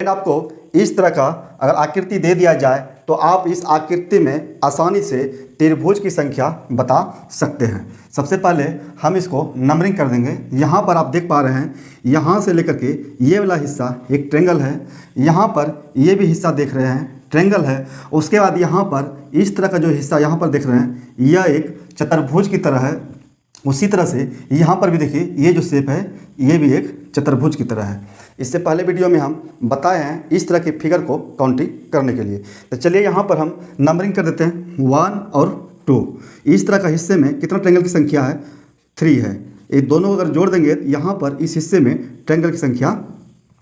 आपको इस तरह का अगर आकृति दे दिया जाए तो आप इस आकृति में आसानी से त्रिभुज की संख्या बता सकते हैं। सबसे पहले हम इसको नंबरिंग कर देंगे। यहाँ पर आप देख पा रहे हैं, यहाँ से लेकर के ये वाला हिस्सा एक ट्रेंगल है, यहाँ पर ये भी हिस्सा देख रहे हैं ट्रेंगल है। उसके बाद यहाँ पर इस तरह का जो हिस्सा यहाँ पर देख रहे हैं यह एक चतुर्भुज की तरह है। उसी तरह से यहाँ पर भी देखिए ये जो शेप है ये भी एक चतुर्भुज की तरह है। इससे पहले वीडियो में हम बताए हैं इस तरह के फिगर को काउंटिंग करने के लिए। तो चलिए यहाँ पर हम नंबरिंग कर देते हैं 1 और 2। इस तरह का हिस्से में कितना ट्रायंगल की संख्या है 3 है। ये दोनों अगर जोड़ देंगे तो यहाँ पर इस हिस्से में ट्रायंगल की संख्या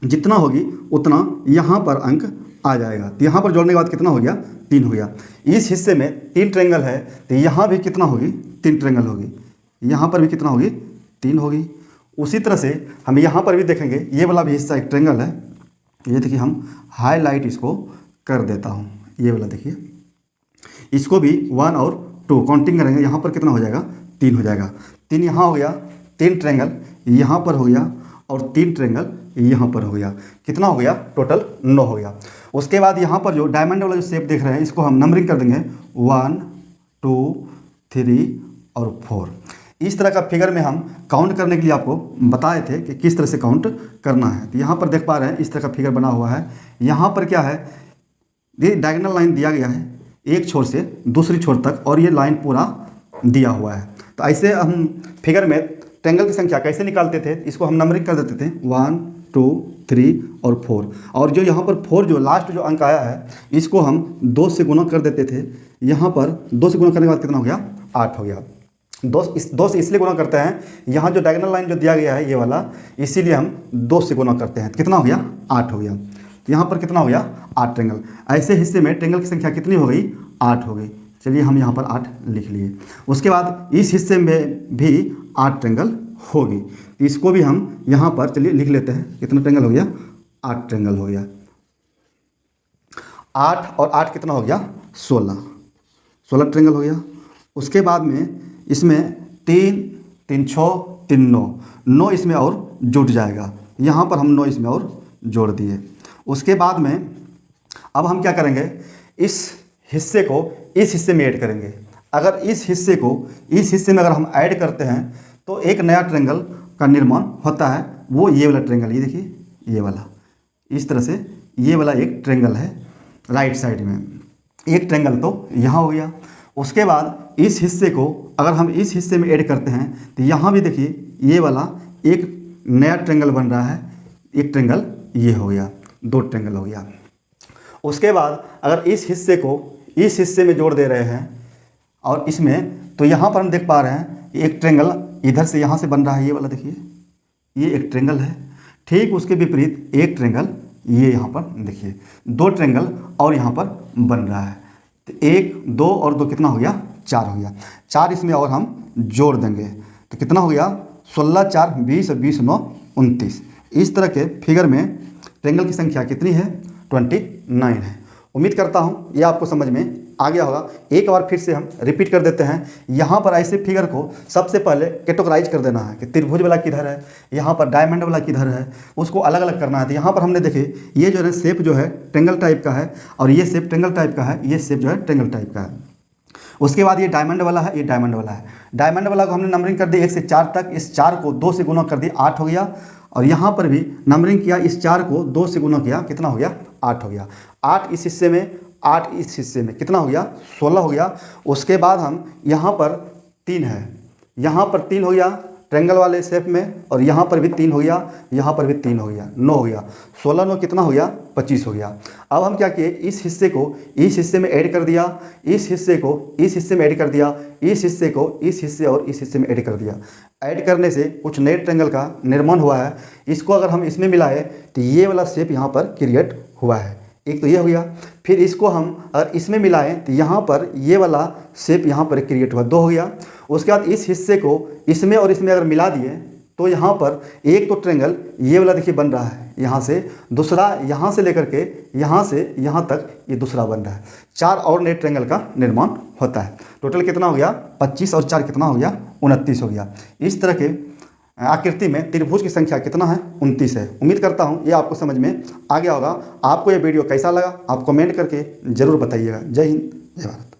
जितना होगी उतना यहाँ पर अंक आ जाएगा। तो यहाँ पर जोड़ने के बाद कितना हो गया 3 हो गया। इस हिस्से में 3 ट्रायंगल है तो यहाँ भी कितना होगी 3 ट्रायंगल होगी, यहाँ पर भी कितना होगी 3 होगी। उसी तरह से हम यहाँ पर भी देखेंगे ये वाला भी हिस्सा एक ट्रायंगल है। ये देखिए हम हाईलाइट इसको कर देता हूँ, ये वाला देखिए इसको भी 1 और 2 काउंटिंग करेंगे। यहाँ पर कितना हो जाएगा 3 हो जाएगा। 3 यहाँ हो गया, 3 ट्रायंगल यहाँ पर हो गया और 3 ट्रायंगल यहाँ पर हो गया। कितना हो गया टोटल 9 हो गया। उसके बाद यहाँ पर जो डायमंड वाला जो शेप देख रहे हैं इसको हम नंबरिंग कर देंगे 1 2 3 और 4। इस तरह का फिगर में हम काउंट करने के लिए आपको बताए थे कि किस तरह से काउंट करना है। तो यहाँ पर देख पा रहे हैं इस तरह का फिगर बना हुआ है। यहाँ पर क्या है, ये डायगोनल लाइन दिया गया है एक छोर से दूसरी छोर तक और ये लाइन पूरा दिया हुआ है। तो ऐसे हम फिगर में ट्रायंगल की संख्या कैसे निकालते थे, इसको हम नंबरिंग कर देते थे 1 2 3 और 4। और जो यहाँ पर 4 जो लास्ट जो अंक आया है इसको हम 2 से गुना कर देते थे। यहाँ पर 2 से गुना करने के बाद कितना हो गया 8 हो गया। 2 से इसलिए गुना करते हैं, यहाँ जो डायगोनल लाइन जो दिया गया है ये वाला, इसीलिए हम 2 से गुना करते हैं। कितना हो गया 8 हो गया। यहाँ पर कितना हो गया 8 ट्रायंगल। ऐसे हिस्से में ट्रायंगल की संख्या कितनी हो गई 8 हो गई। चलिए हम यहाँ पर 8 लिख लिए। उसके बाद इस हिस्से में भी 8 ट्रायंगल होगी। इसको भी हम यहाँ पर चलिए लिख लेते हैं। कितना ट्रायंगल हो गया 8 ट्रायंगल हो गया। 8 और 8 कितना हो गया 16 ट्रायंगल हो गया। उसके बाद में इसमें 3 3 6 3 9 इसमें और जुट जाएगा। यहाँ पर हम 9 इसमें और जोड़ दिए। उसके बाद में अब हम क्या करेंगे, इस हिस्से को इस हिस्से में ऐड करेंगे। अगर इस हिस्से को इस हिस्से में अगर हम ऐड करते हैं तो एक नया ट्रायंगल का निर्माण होता है। वो ये वाला ट्रायंगल, ये देखिए ये वाला, इस तरह से ये वाला एक ट्रायंगल है राइट साइड में। एक ट्रायंगल तो यहाँ हो गया। उसके बाद इस हिस्से को अगर हम इस हिस्से में ऐड करते हैं तो यहाँ भी देखिए ये वाला एक नया ट्रायंगल बन रहा है। एक ट्रायंगल ये हो गया, 2 ट्रायंगल हो गया। उसके बाद अगर इस हिस्से को इस हिस्से में जोड़ दे रहे हैं और इसमें, तो यहाँ पर हम देख पा रहे हैं एक ट्रायंगल इधर से यहाँ से बन रहा है। ये वाला देखिए ये एक ट्रायंगल है। ठीक उसके विपरीत एक ट्रायंगल ये यहाँ पर देखिए 2 ट्रायंगल और यहाँ पर बन रहा है। तो 1 2 और 2 कितना हो गया 4 हो गया। 4 इसमें और हम जोड़ देंगे तो कितना हो गया 16 4 20 और 20 9 29। इस तरह के फिगर में ट्रायंगल की संख्या कितनी है 29 है। उम्मीद करता हूँ ये आपको समझ में आ गया होगा। एक बार फिर से हम रिपीट कर देते हैं। यहाँ पर ऐसे फिगर को सबसे पहले कैटेगराइज कर देना है कि त्रिभुज वाला किधर है, यहाँ पर डायमंड वाला किधर है, उसको अलग अलग करना है। तो यहाँ पर हमने देखे ये जो है शेप जो है ट्रायंगल टाइप का है और ये शेप ट्रायंगल टाइप का है, ये शेप जो है ट्रायंगल टाइप का है। उसके बाद ये डायमंड वाला है, ये डायमंड वाला है। डायमंड वाला को हमने नंबरिंग कर दी 1 से 4 तक। इस 4 को 2 से गुना कर दिया 8 हो गया। और यहाँ पर भी नंबरिंग किया, इस 4 को 2 से गुना किया, कितना हो गया 8 हो गया। 8 इस हिस्से में, 8 इस हिस्से में, कितना हो गया 16 हो गया। उसके बाद हम यहाँ पर 3 है, यहाँ पर 3 हो गया ट्रायंगल वाले शेप में और यहाँ पर भी 3 हो गया, यहाँ पर भी 3 हो गया, 9 हो गया। 16 9 कितना हो गया 25 हो गया। अब हम क्या किए, इस हिस्से को इस हिस्से में ऐड कर दिया, इस हिस्से को इस हिस्से में ऐड कर दिया, इस हिस्से को इस हिस्से और इस हिस्से में ऐड कर दिया। ऐड करने से कुछ नए ट्रायंगल का निर्माण हुआ है। इसको अगर हम इसमें मिलाए तो ये वाला शेप यहाँ पर क्रिएट हुआ है। एक तो ये हो गया। फिर इसको हम अगर इसमें मिलाएं तो यहाँ पर ये वाला शेप यहाँ पर क्रिएट हुआ, 2 हो गया। उसके बाद इस हिस्से को इसमें और इसमें अगर मिला दिए तो यहाँ पर एक तो ट्रायंगल ये वाला देखिए बन रहा है यहाँ से, दूसरा यहाँ से लेकर के यहाँ से यहाँ तक ये दूसरा बन रहा है। 4 और नए ट्रायंगल का निर्माण होता है। टोटल कितना हो गया 25 और 4 कितना हो गया 29 हो गया। इस तरह के आकृति में त्रिभुज की संख्या कितना है? 29 है। उम्मीद करता हूँ ये आपको समझ में आ गया होगा। आपको ये वीडियो कैसा लगा आप कमेंट करके ज़रूर बताइएगा। जय हिंद, जय भारत।